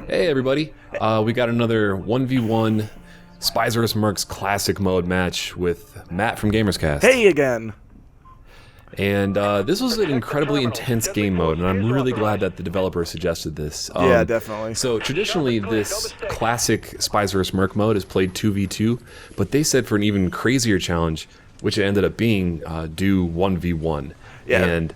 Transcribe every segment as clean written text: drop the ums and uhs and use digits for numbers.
Hey everybody, we got another 1v1 Spies vs. Mercs classic mode match with Matt from GamersCast. Hey again! And this was an incredibly intense game mode, and I'm really glad that the developer suggested this. Yeah, definitely. So traditionally this classic Spies vs. Merc mode is played 2v2, but they said for an even crazier challenge, which it ended up being, do 1v1. Yeah. And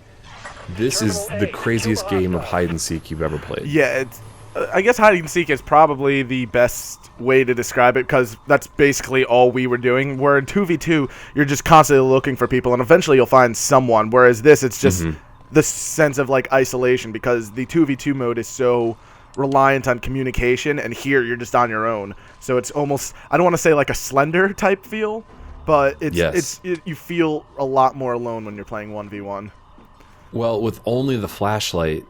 this is the craziest game of hide and seek you've ever played. Yeah, it's, I guess hide and seek is probably the best way to describe it, because that's basically all we were doing. Where in 2v2, you're just constantly looking for people, and eventually you'll find someone. Whereas this, it's just the sense of like isolation, because the 2v2 mode is so reliant on communication, and here you're just on your own. So it's almost, I don't want to say like a Slender type feel, but you feel a lot more alone when you're playing 1v1. Well, with only the flashlight,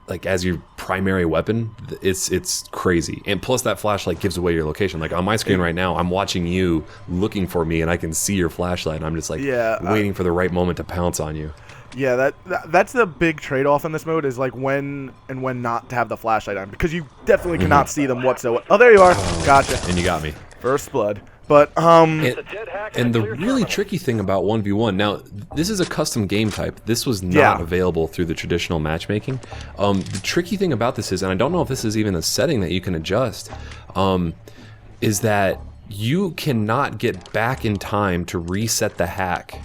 like as your primary weapon, it's crazy. And plus that flashlight gives away your location. Like on my screen right now, I'm watching you looking for me, and I can see your flashlight, and I'm just like waiting for the right moment to pounce on you. Yeah, that's the big trade-off in this mode, is like when and when not to have the flashlight on, because you definitely cannot see them whatsoever. Oh, there you are. Gotcha. And you got me. First blood. But and the really tricky thing about 1v1, now this is a custom game type. This was not available through the traditional matchmaking. The tricky thing about this is, and I don't know if this is even a setting that you can adjust, is that you cannot get back in time to reset the hack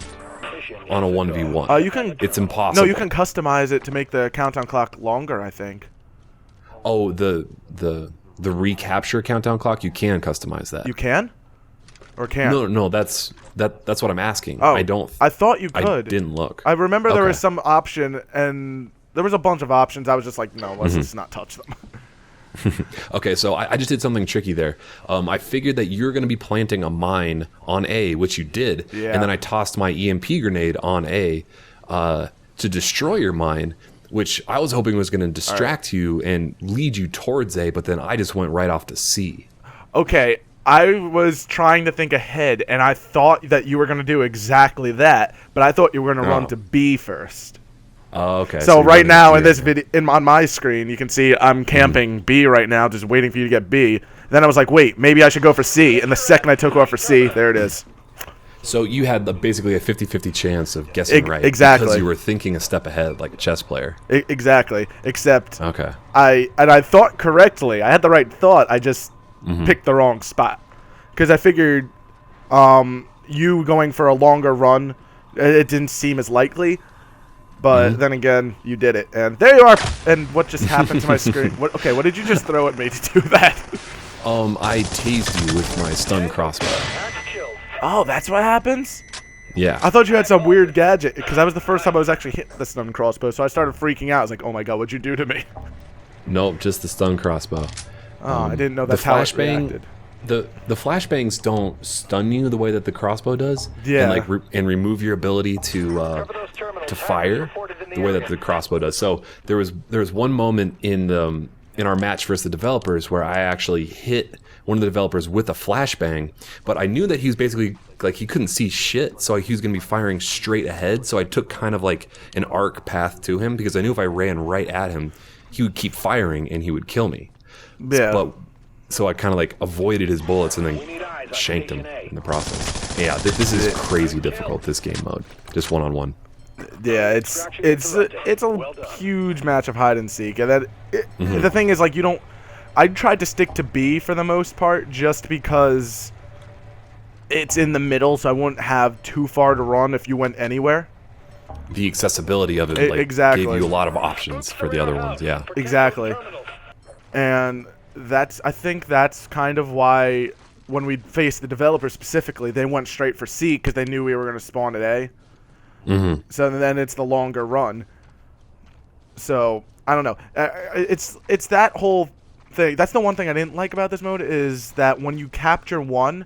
on a 1v1. You can. It's impossible. No, you can customize it to make the countdown clock longer, I think. Oh, the recapture countdown clock, you can customize that. You can? Or can't? No, that's what I'm asking. Oh, I thought you could. I didn't look. I remember there was some option, and there was a bunch of options. I was just like, no, let's just not touch them. Okay, so I just did something tricky there. I figured that you're going to be planting a mine on A, which you did, and then I tossed my EMP grenade on A to destroy your mine, which I was hoping was going to distract you and lead you towards A, but then I just went right off to C. Okay, I was trying to think ahead, and I thought that you were going to do exactly that, but I thought you were going to run to B first. Oh, okay. So right now in this video, on my screen, you can see I'm camping B right now, just waiting for you to get B. Then I was like, wait, maybe I should go for C, and the second I took off for C, there it is. So you had basically a 50-50 chance of guessing right. Exactly. Because you were thinking a step ahead, like a chess player. Exactly. Except okay. I thought correctly. I had the right thought. I just picked the wrong spot. Because I figured you going for a longer run, it didn't seem as likely. But then again, you did it. And there you are. And what just happened to my screen? What did you just throw at me to do that? I tased you with my stun crossbow. Oh, that's what happens? Yeah. I thought you had some weird gadget, because that was the first time I was actually hit the stun crossbow, so I started freaking out. I was like, oh my god, what'd you do to me? Nope, just the stun crossbow. Oh, I didn't know that's how it reacted. The flashbangs don't stun you the way that the crossbow does. Yeah. And remove your ability to fire the way that the crossbow does. So there was one moment in our match versus the developers where I actually hit one of the developers with a flashbang, but I knew that he was basically, like, he couldn't see shit, so he was going to be firing straight ahead, so I took kind of like an arc path to him, because I knew if I ran right at him, he would keep firing and he would kill me. Yeah. So I kind of like avoided his bullets and then shanked him in the process. Yeah, this is crazy difficult, this game mode. Just one-on-one. Yeah, it's a huge match of hide and seek. And the thing is, like, I tried to stick to B for the most part, just because it's in the middle, so I wouldn't have too far to run if you went anywhere. The accessibility of it exactly gave you a lot of options for the other ones, yeah. Exactly. And I think that's kind of why when we faced the developers specifically, they went straight for C, because they knew we were going to spawn at A. So then it's the longer run. So I don't know. It's that whole thing. That's the one thing I didn't like about this mode, is that when you capture one,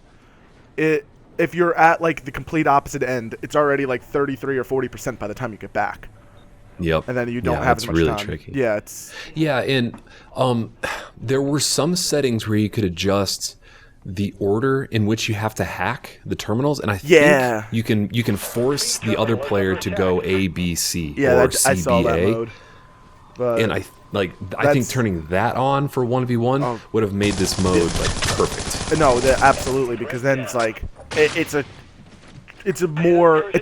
if you're at like the complete opposite end, it's already like 33 or 40% by the time you get back. Yep. And then you don't have as much really time. Tricky. Yeah, and there were some settings where you could adjust the order in which you have to hack the terminals, and I think you can force the other player to go A, B, C, or C, I saw B, that A. mode. But And Like, I think turning that on for 1v1 would have made this mode like perfect. No, absolutely, because then it's like it's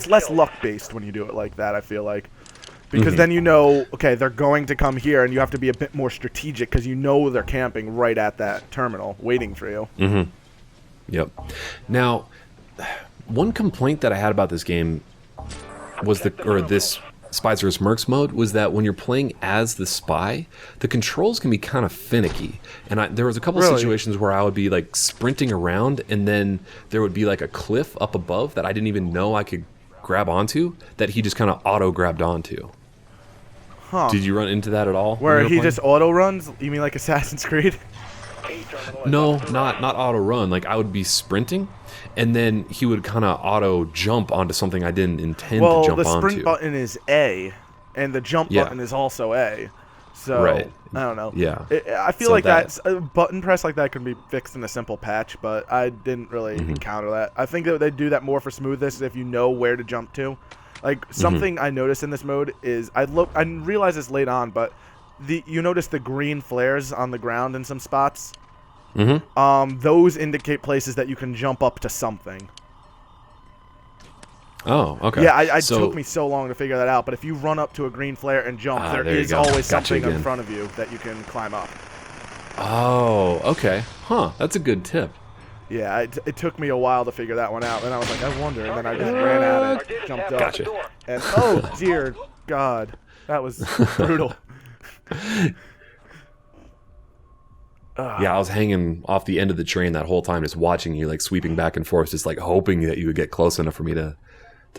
less luck based when you do it like that. I feel like, because then you know, okay, they're going to come here, and you have to be a bit more strategic because you know they're camping right at that terminal waiting for you. Yep. Now, one complaint that I had about this game was this Spies vs. Mercs mode was that when you're playing as the spy, the controls can be kind of finicky. And there was a couple of situations where I would be like sprinting around, and then there would be like a cliff up above that I didn't even know I could grab onto, that he just kind of auto grabbed onto. Huh. Did you run into that at all? Where he just auto runs? You mean like Assassin's Creed? No, not auto run. Like, I would be sprinting, and then he would kind of auto jump onto something I didn't intend to jump onto. Well, the sprint button is A, and the jump button is also A. So, I don't know. Yeah. I feel like that a button press like that can be fixed in a simple patch, but I didn't really encounter that. I think that they do that more for smoothness if you know where to jump to. Like, something I noticed in this mode is, I realized this late on, but you notice the green flares on the ground in some spots. Those indicate places that you can jump up to something. Oh, okay. Yeah, it took me so long to figure that out, but if you run up to a green flare and jump, there is always something in front of you that you can climb up. Oh, okay. Huh, that's a good tip. Yeah, it took me a while to figure that one out, and I was like, I wonder, and then I just ran at it, jumped up. Gotcha. And, oh, dear God, that was brutal. Yeah, I was hanging off the end of the train that whole time, just watching you, like, sweeping back and forth, just, like, hoping that you would get close enough for me to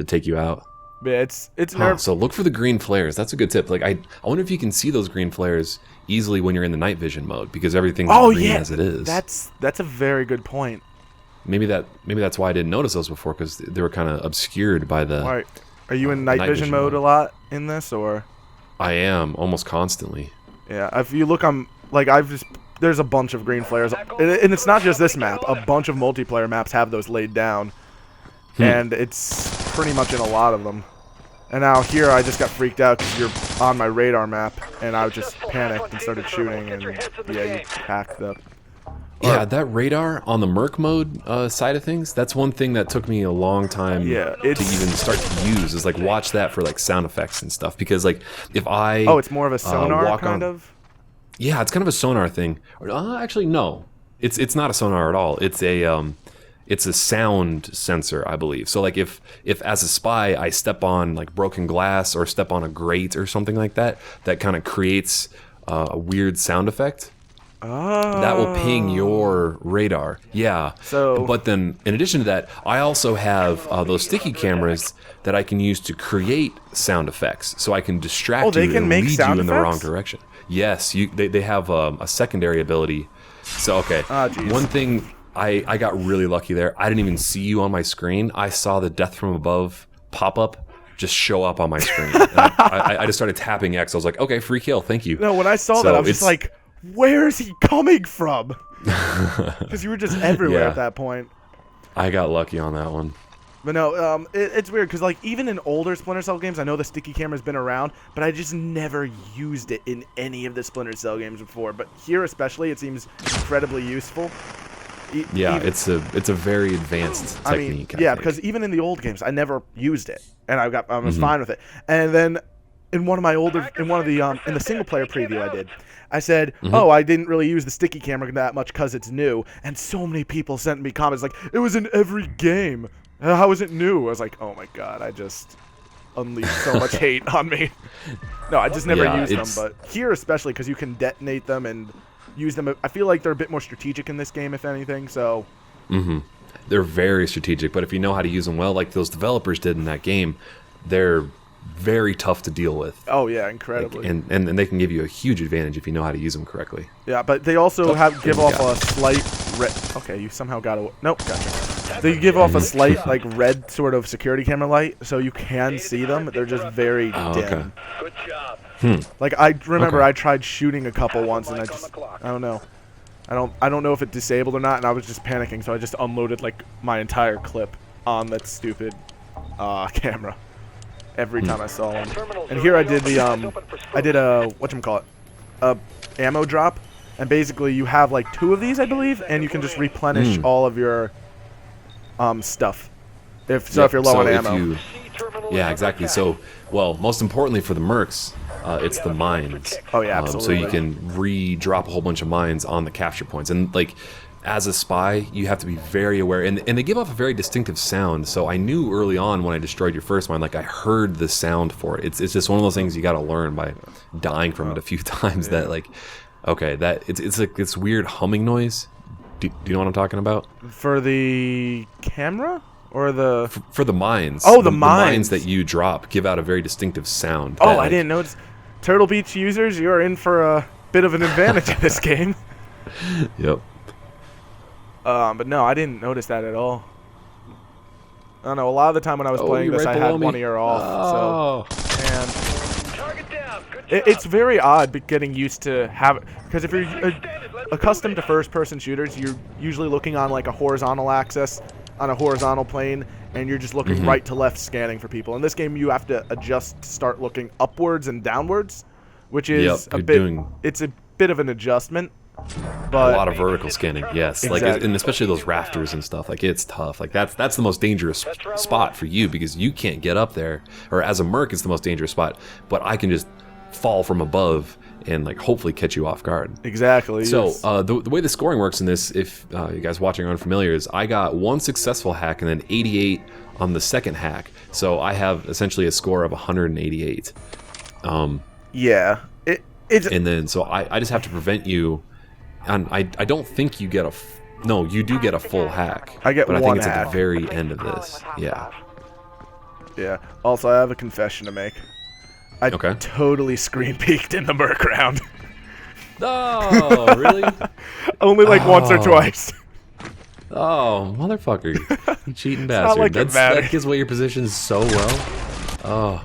take you out. Yeah, it's nerve. So look for the green flares. That's a good tip. Like, I wonder if you can see those green flares easily when you're in the night vision mode, because everything's green as it is. That's a very good point. Maybe that's why I didn't notice those before, because they were kind of obscured by the. All right. Are you in night vision mode a lot in this, or? I am almost constantly. Yeah, if you look on, like, there's a bunch of green flares, and it's not just this map. A bunch of multiplayer maps have those laid down, and it's pretty much in a lot of them. And now here I just got freaked out because you're on my radar map, and I just panicked and started shooting, and yeah, you hacked the. Yeah, that radar on the Merc mode side of things, that's one thing that took me a long time to even start to use, is like watch that for like sound effects and stuff, because like if I it's more of a sonar kind of. Yeah, it's kind of a sonar thing. Actually, no, it's not a sonar at all. It's a sound sensor, I believe. So like if as a spy I step on like broken glass or step on a grate or something like that, that kind of creates a weird sound effect. Oh. That will ping your radar. Yeah. But then, in addition to that, I also have those sticky cameras that I can use to create sound effects, so I can distract you and lead you in the wrong direction. Yes, they have a secondary ability. So one thing I got really lucky there. I didn't even see you on my screen. I saw the Death from Above pop up. Just show up on my screen. I just started tapping X. I was like, okay, free kill, thank you. No, when I saw that, I was just like, where is he coming from? Because you were just everywhere at that point. I got lucky on that one. But no, it's weird because like even in older Splinter Cell games, I know the sticky camera's been around, but I just never used it in any of the Splinter Cell games before. But here especially, it seems incredibly useful. It's a very advanced technique. I think. Because even in the old games, I never used it, and I was fine with it. And then in one of the in the single player preview I did, I said, oh, I didn't really use the sticky camera that much because it's new. And so many people sent me comments like, it was in every game. How is it new? I was like, oh my god, I just unleashed so much hate on me. No, I just never used them. But here especially, because you can detonate them and use them. I feel like they're a bit more strategic in this game, if anything. So. They're very strategic, but if you know how to use them well, like those developers did in that game, they're very tough to deal with. Oh yeah, incredibly. Like, and they can give you a huge advantage if you know how to use them correctly. Yeah, but they also give off a slight red. Okay, you somehow got a. Nope, gotcha. They give off a slight like red sort of security camera light, so you can see them. They're just very dim. Okay. Good job. Like I remember, I tried shooting a couple once, and I don't know. I don't know if it disabled or not, and I was just panicking, so I just unloaded like my entire clip on that stupid camera every time I saw one. And here I did the whatchamacallit, a ammo drop, and basically you have like 2 of these, I believe, and you can just replenish all of your stuff. If you're low on ammo. Yeah, exactly. So, well, most importantly for the Mercs, it's the mines. Oh yeah, absolutely. So you can re-drop a whole bunch of mines on the capture points, and like as a spy, you have to be very aware, and they give off a very distinctive sound. So I knew early on when I destroyed your first mine, like I heard the sound for it. It's just one of those things you got to learn by dying from it a few times. That like, okay, that it's like this weird humming noise. Do you know what I'm talking about? For the camera or the for the mines? Oh, the mines that you drop give out a very distinctive sound. Oh, I didn't notice. Turtle Beach users, you're in for a bit of an advantage in this game. Yep. But no, I didn't notice that at all. I don't know. A lot of the time when I was playing this, I had one ear off. So, and it's very odd getting used to because if you're accustomed to first-person shooters, you're usually looking on like a horizontal axis, on a horizontal plane, and you're just looking right to left, scanning for people. In this game, you have to adjust to start looking upwards and downwards, which is it's a bit of an adjustment. But a lot of vertical scanning, yes. Exactly. Like, and especially those rafters and stuff. Like, it's tough. Like, that's the most dangerous spot for you because you can't get up there. Or as a Merc, it's the most dangerous spot. But I can just fall from above and like hopefully catch you off guard. Exactly. So the way the scoring works in this, if you guys watching are unfamiliar, is I got 1 successful hack and then 88 on the second hack. So I have essentially a score of 188. Yeah. And then so I just have to prevent you. And I don't think you get no, you do get a full hack. I get but I one think it's hack. at the very end of this. Yeah. Yeah. Also, I have a confession to make. I totally screen peeked in the Merc round. Oh, really? Only like once or twice. Oh, motherfucker. You cheating bastard. Like that gives away your positions so well. Oh.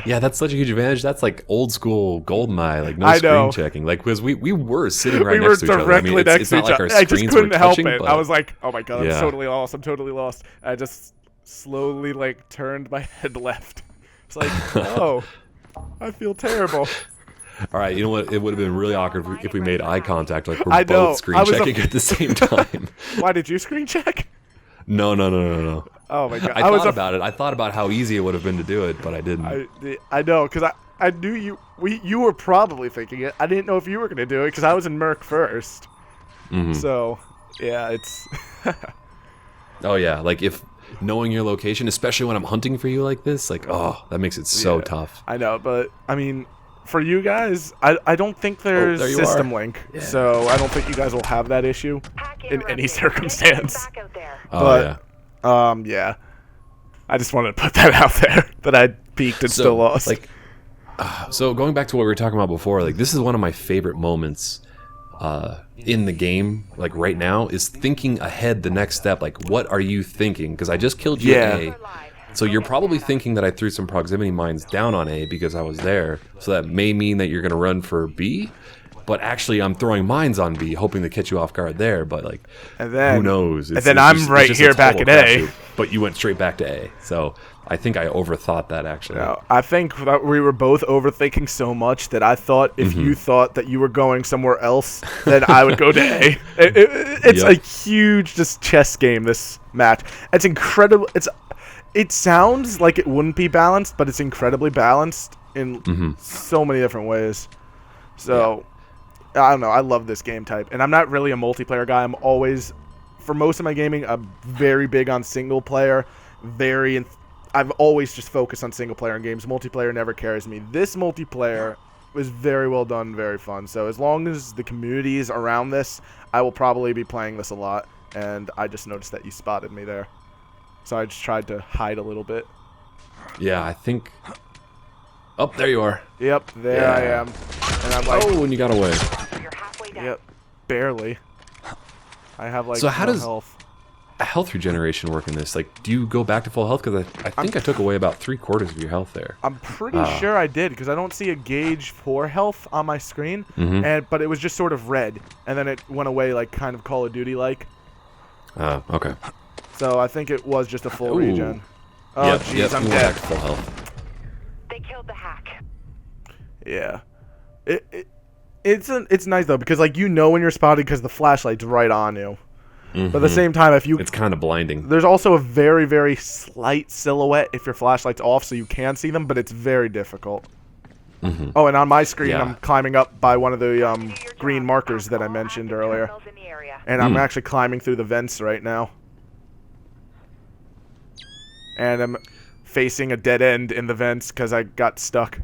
Yeah, that's such a huge advantage. That's like old school GoldenEye, like no screen checking. Like, because we were sitting right next to each other. I mean, it's not like our screens were touching. But I was like, oh my god, I'm totally lost. I'm totally lost. I just slowly like turned my head left. It's like, oh, I feel terrible. All right, you know what? It would have been really awkward if we made eye contact, like we're both screen checking at the same time. Why did you screen check? No. Oh my god! I thought about it. I thought about how easy it would have been to do it, but I didn't. I know, because I knew you were probably thinking it. I didn't know if you were going to do it because I was in Merc first. So yeah, it's. Oh yeah, like if knowing your location, especially when I'm hunting for you like this, like that makes it so tough. I know, but I mean, for you guys, I don't think there's system link, so I don't think you guys will have that issue in any circumstance. But yeah, I just wanted to put that out there that I peaked and still lost. Like, so going back to what we were talking about before, like this is one of my favorite moments in the game, like right now, is thinking ahead the next step. Like, what are you thinking? Because I just killed you at A. So you're probably thinking that I threw some proximity mines down on A because I was there. So that may mean that you're going to run for B. But actually, I'm throwing mines on B, hoping to catch you off guard there. But like, who knows? And then I'm right here back at A. But you went straight back to A. So I think I overthought that, actually. No, I think that we were both overthinking so much that I thought if you thought that you were going somewhere else, then I would go to A. It's a huge just chess game, this match. It's incredible. It sounds like it wouldn't be balanced, but it's incredibly balanced in so many different ways. So, I don't know. I love this game type. And I'm not really a multiplayer guy. I'm always, for most of my gaming, I'm very big on single player. I've always just focused on single player in games. Multiplayer never carries me. This multiplayer was very well done, very fun. So as long as the community is around this, I will probably be playing this a lot. And I just noticed that you spotted me there. So I just tried to hide a little bit. Yeah, I think... Oh, there you are. Yep, there I am. And I'm like... Oh, and you got away. Yep, barely. I have like so how does health. Health regeneration work in this? Like, do you go back to full health? Because I think I took away about 3/4 of your health there. I'm pretty sure I did, because I don't see a gauge for health on my screen. But it was just sort of red. And then it went away like kind of Call of Duty-like. Okay. So I think it was just a full regen. Oh, jeez, I'm dead. Back to full health. They killed the hack. Yeah. It's nice though because like when you're spotted because the flashlight's right on you. But at the same time, it's kind of blinding. There's also a very, very slight silhouette if your flashlight's off, so you can see them, but it's very difficult. Oh, and on my screen, I'm climbing up by one of the green markers that I mentioned earlier. And I'm actually climbing through the vents right now. And I'm facing a dead end in the vents because I got stuck.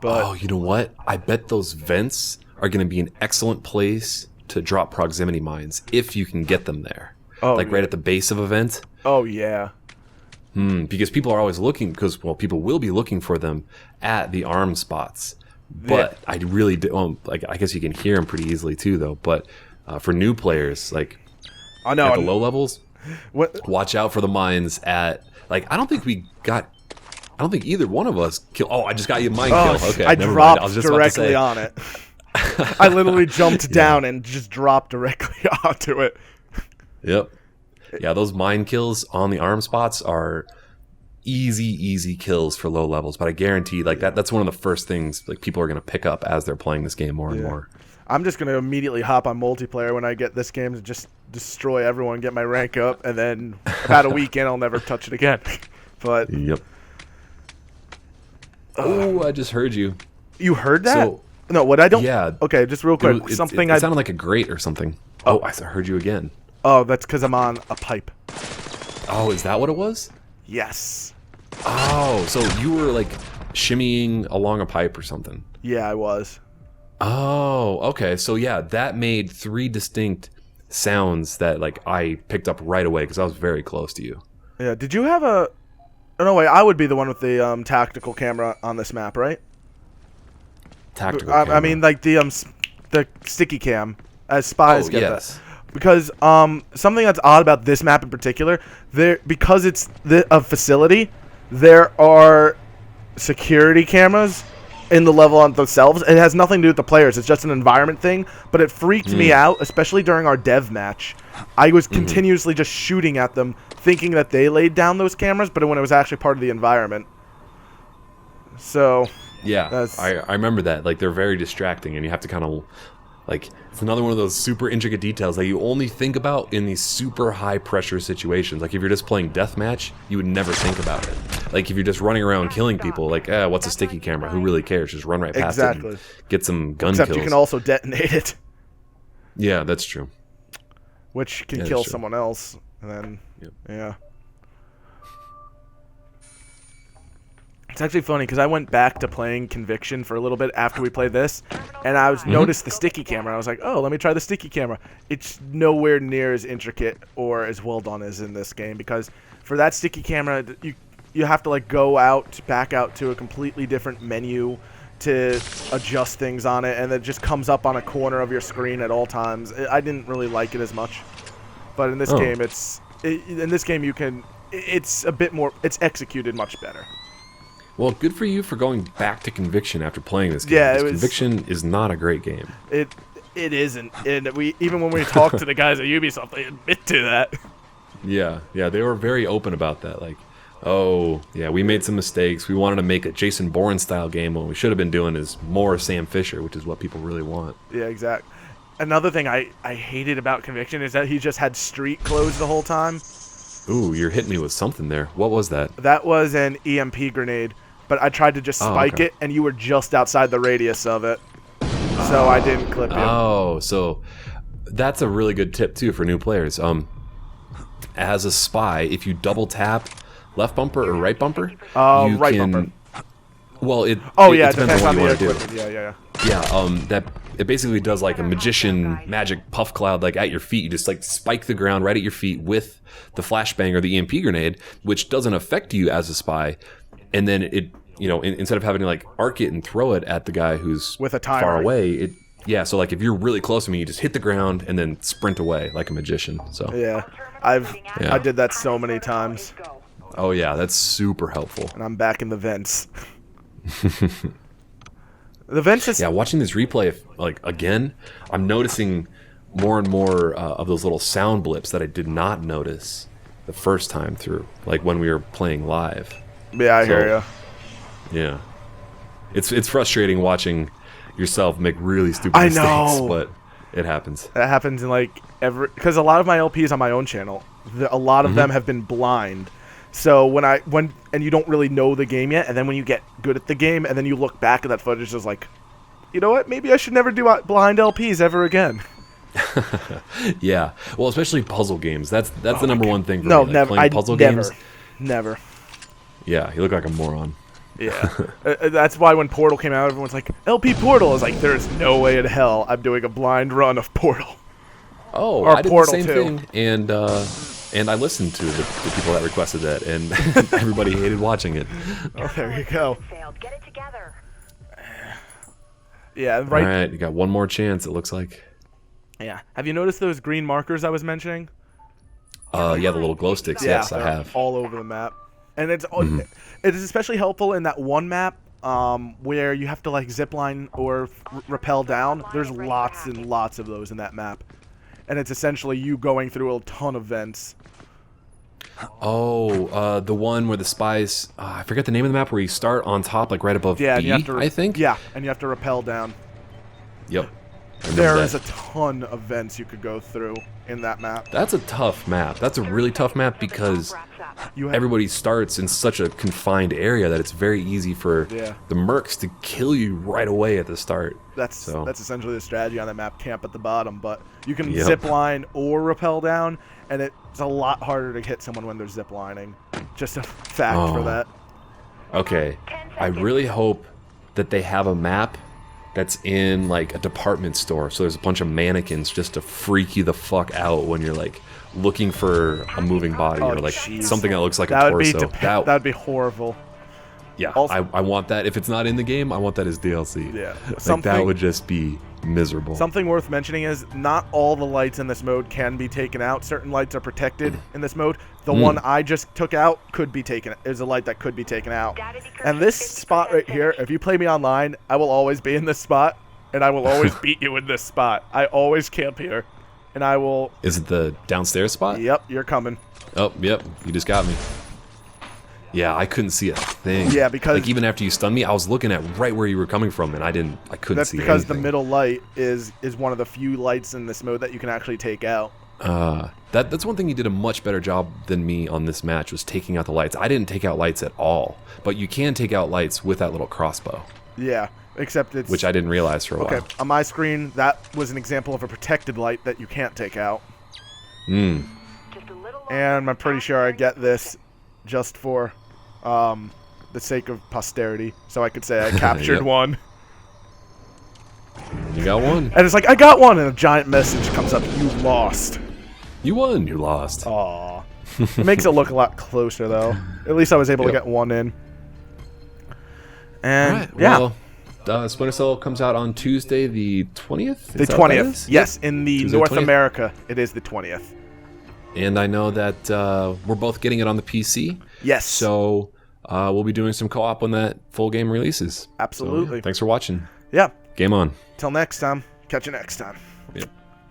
But oh, you know what? I bet those vents are going to be an excellent place to drop proximity mines if you can get them there. Oh, like right at the base of a vent. Oh, yeah. Because people are always looking, people will be looking for them at the arm spots. But I really do, like, I guess you can hear them pretty easily too, though. But for new players, like, at the low levels, watch out for the mines at, like, I don't think either one of us killed. Oh, I just got you a mine kill. Okay, I never dropped mind. I was just directly on it. I literally jumped down and just dropped directly onto it. Yep. Yeah, those mine kills on the arm spots are easy kills for low levels. But I guarantee, like that's one of the first things like people are going to pick up as they're playing this game more and more. I'm just going to immediately hop on multiplayer when I get this game to just destroy everyone, get my rank up, and then about a week in, I'll never touch it again. But yep. Oh, I just heard you. You heard that? So, no, what I don't. Yeah. Okay, just real quick. It sounded like a grate or something. Oh, I heard you again. Oh, that's because I'm on a pipe. Oh, is that what it was? Yes. Oh, so you were like shimmying along a pipe or something. Yeah, I was. Oh, okay. So yeah, that made 3 distinct sounds that like I picked up right away because I was very close to you. Yeah. Did you have a? Oh, no, wait. I would be the one with the tactical camera on this map, right? Tactical camera. I mean, like the sticky cam, as Spies get yes. that. Because something that's odd about this map in particular, because it's a facility, there are security cameras in the level on themselves. It has nothing to do with the players. It's just an environment thing. But it freaked me out, especially during our dev match. I was continuously just shooting at them, thinking that they laid down those cameras, but when it was actually part of the environment. So yeah, I remember that. Like they're very distracting, and you have to kind of like it's another one of those super intricate details that you only think about in these super high pressure situations. Like if you're just playing deathmatch, you would never think about it. Like if you're just running around killing people, like what's a sticky camera? Who really cares? Just run right past it and get some gun kills. Except you can also detonate it. Yeah, that's true. Which can kill someone else, and then yeah. It's actually funny because I went back to playing Conviction for a little bit after we played this, and I noticed the sticky camera. I was like, oh, let me try the sticky camera. It's nowhere near as intricate or as well done as in this game because for that sticky camera, you have to like back out to a completely different menu to adjust things on it, and it just comes up on a corner of your screen at all times. I didn't really like it as much, but in this game, it's a bit more. It's executed much better. Well, good for you for going back to Conviction after playing this game. Yeah, Conviction is not a great game. It isn't, and even when we talk to the guys at Ubisoft, they admit to that. Yeah, they were very open about that. Like, oh, yeah, we made some mistakes. We wanted to make a Jason Bourne style game. What we should have been doing is more Sam Fisher, which is what people really want. Yeah, exactly. Another thing I hated about Conviction is that he just had street clothes the whole time. Ooh, you're hitting me with something there. What was that? That was an EMP grenade. But I tried to just spike it, and you were just outside the radius of it. So I didn't clip you. Oh, so that's a really good tip, too, for new players. As a spy, if you double tap left bumper or right bumper, right bumper. Well, it depends on what you want to do. Yeah. Yeah, it basically does like a magician magic puff cloud like at your feet. You just like spike the ground right at your feet with the flashbang or the EMP grenade, which doesn't affect you as a spy. And then it, instead of having to like arc it and throw it at the guy who's with a timer far away, so like if you're really close to me, you just hit the ground and then sprint away like a magician. So yeah, I did that so many times. Oh yeah, that's super helpful. And I'm back in the vents. The vents is watching this replay like again, I'm noticing more and more of those little sound blips that I did not notice the first time through, like when we were playing live. Yeah, I hear you. Yeah, it's frustrating watching yourself make really stupid I mistakes, know. but it happens. That happens in like because a lot of my LPs on my own channel, a lot of them have been blind. So when you don't really know the game yet, and then when you get good at the game, and then you look back at that footage, it's like, you know what? Maybe I should never do blind LPs ever again. Yeah, well, especially puzzle games. That's the number one thing for No, me. Like, never. playing puzzle games. Never. Yeah, you look like a moron. Yeah, that's why when Portal came out, everyone's like, LP Portal. I was like, there's no way in hell I'm doing a blind run of Portal. Oh, Or I did Portal the same 2. thing, and I listened to the people that requested that, and everybody hated watching it. Oh, there you go. Get it together. Yeah, right. All right, you got one more chance, it looks like. Yeah. Have you noticed those green markers I was mentioning? Yeah, the little glow sticks, yes, I they're have. all over the map, and it is especially helpful in that one map where you have to like zip line or rappel down. There's lots and lots of those in that map, and it's essentially you going through a ton of vents. Oh, the one where the spies, I forget the name of the map, where you start on top, like right above Yeah, and B, you have to, I think? Yeah, and you have to rappel down. Yep. I remember There that. is a ton of vents you could go through in that map. That's a tough map. That's a really tough map because You have, everybody starts in such a confined area that it's very easy for Yeah. the Mercs to kill you right away at the start. that's essentially the strategy on that map. Camp at the bottom, but you can Yep. zip line or rappel down, and it's a lot harder to hit someone when they're zip lining. Just a fact for Oh. that. Okay, I really hope that they have a map that's in like a department store, so there's a bunch of mannequins just to freak you the fuck out when you're like looking for a moving body or like jeez. something that looks like That a would be torso. that'd be horrible. Yeah, Also- I want that. If it's not in the game, I want that as DLC. Yeah. Like, Something- that would just be miserable. Something worth mentioning is not all the lights in this mode can be taken out. Certain lights are protected in this mode. The one I just took out could be taken. Is a light that could be taken out. And this spot right here, if you play me online, I will always be in this spot, and I will always beat you in this spot. I always camp here, and I will. Is it the downstairs spot? Yep, you're coming. Oh, yep. You just got me. Yeah, I couldn't see a thing. Yeah, because- like even after you stunned me, I was looking at right where you were coming from, and I couldn't That's see because anything. the middle light is one of the few lights in this mode that you can actually take out. That's one thing you did a much better job than me on this match, was taking out the lights. I didn't take out lights at all, but you can take out lights with that little crossbow, Yeah, except it's which I didn't realize for a okay. while. On my screen, that was an example of a protected light that you can't take out. And I'm pretty sure I get this just for the sake of posterity, so I could say I captured Yep. one. You got one. And it's like, I got one, and a giant message comes up, you lost. You won. You lost. Aw. It makes it look a lot closer, though. At least I was able to Yep. get one in. And, All right. yeah. Well, Splinter Cell comes out on Tuesday the 20th? The Is that what that 20th. is? Yes, in the Tuesday North 20th. America, it is the 20th. And I know that we're both getting it on the PC. Yes. So we'll be doing some co-op when that full game releases. Absolutely. So, yeah, thanks for watching. Yeah. Game on. Till next time. Catch you next time.